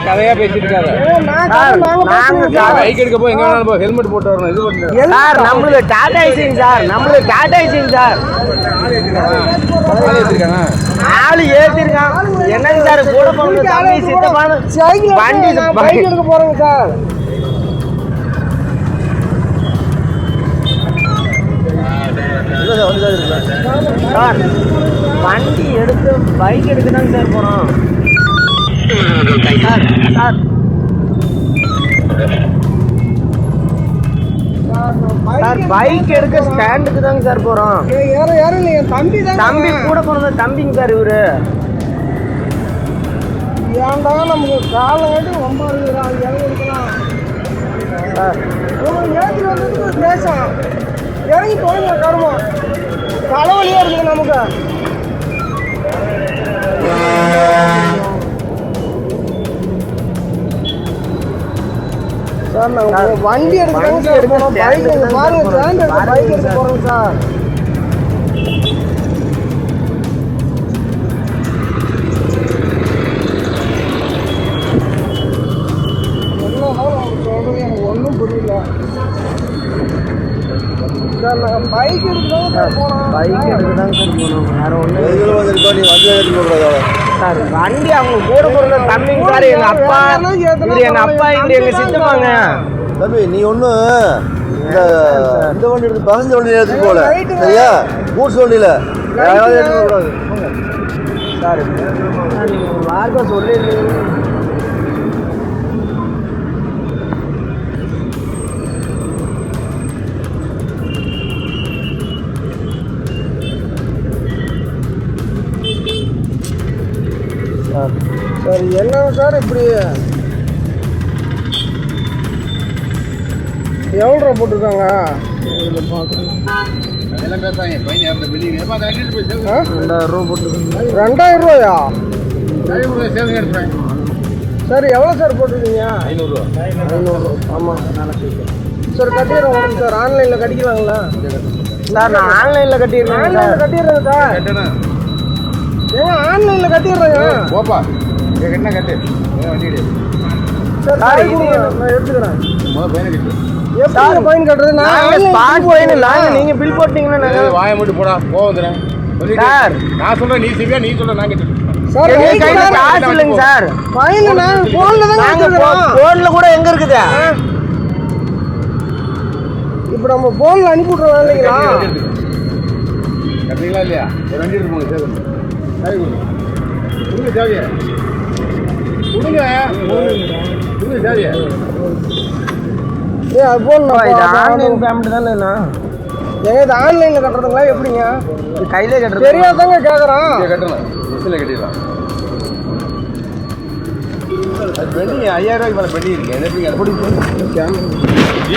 கதையா பேசிட்டு இருக்காரு. பைக் எடுக்க போய் எங்க வேணாலும் போ, ஹெல்மெட் போட்டு வரணும். இது பண்ணுங்க சார், நம்மளுக்கு டாடா ஏசிங் சார், நம்மளுக்கு டாடா ஏசிங் சார். ஆளு ஏத்திருக்கான். என்னங்க சார் கூட போறது? தம்பி சித்தப்பான வண்டி பைக் எடுக்க போறோங்க சார். சார் வண்டி எடுத்து பைக் எடுக்க தாங்க சார் போறோம். சார் சார் சார் பைக் எடுக்க ஸ்டாண்டுக்கு தாங்க சார் போறோம். தம்பி கூட போனது தம்பிங்க சார். இவரு ஏன்டா நமக்கு காலம் கட்டி ரொம்ப எடுக்கலாம் சார். ஏற்றி வந்து பேசம் இறங்கி தொலைங்க கருமம் தலைவலியா இருக்குது நமக்கு. சார் நாங்கள் வண்டி எடுக்கிறாங்க சார். பைக் பாருங்க சார், பைக் எடுக்க போகிறோங்க சார். சொல்றது எனக்கு ஒன்றும் புரியல சார். நாங்கள் பைக் எடுக்கிறோம் சார், போனோம். பைக் எடுக்கதாங்க சார் போனோம், வேற ஒன்றும் சார். வண்டி அவங்க கூட போகிற தம்பிங்க சார். எங்கள் அப்பா இவர், எங்கள் அப்பா இவர், எங்கள் சித்தப்பாங்க. தம்பி நீ ஒன்றும் இந்த வண்டி எடுத்து பசங்க வண்டி எடுத்துட்டு போகல, சரியா? கூட்ஸ் வண்டியில் எடுத்துக்கூடாது சார். நீங்கள் வார்த்தை சொல்லியிருந்தீங்க. சார் சார் என்னங்க சார் இப்படி எவ்வளோ போட்டிருக்காங்க? இதில் பார்க்குறேன் 2000 ரூபா போட்டிருக்காங்க. 2000 ரூபாயா சார்? எவ்வளோ சார் போட்டிருக்கீங்க? 500. ஆமாம் சார். கட்டிடுறோம் சார். ஆன்லைனில் கட்டிக்கலாங்களா சார்? நான் ஆன்லைனில் கட்டிடுறேன். ஆன்லைனில் கட்டிடுறேன் சார். ஏங்க ஆன்லைனில் கட்டிடுறேங்க. போப்பா என்ன கட்டு வண்டி சார். நான் எடுத்துக்கிறேன். எப்படி ஃபைன் கட்டுறது? நான் ஃபைன் இல்லை. நீங்கள் பில் போட்டீங்கன்னா நாங்கள் வாயை மட்டும் போடா போகுதுறேன் சார். நான் சொல்றேன், நீ சிவியா நீ சொல்ற, நான் கேட்டு சார் கையில் காசு இல்லைங்க சார். ஃபைன் நான் ஃபோனில் தான் நாங்கள் ஃபோனில் கூட எங்கே இருக்குது? இப்போ நம்ம ஃபோனில் அனுப்பி விட்றோம் இல்லைங்களா? கட்டுறீங்களா இல்லையா? ஒரு வண்டி எடுத்து போங்க. சேவை கொடுங்க, சேவையை கொடுங்க, கொடுங்க சேவையை. ஏ அது போன் ஆன்லைன் பேமெண்ட் தானே. ஏங்க இது ஆன்லைனில் கட்டுறதுங்களா எப்படிங்க? கையிலே கட்டுறது தெரியாதாங்க கேட்குறான். கட்டணும், மிஷினில் கட்டிடலாம். அது பெண்டிங் 5000 ரூபாய்க்கு மேலே பெண்டிங் இருக்கு. எப்படிங்க?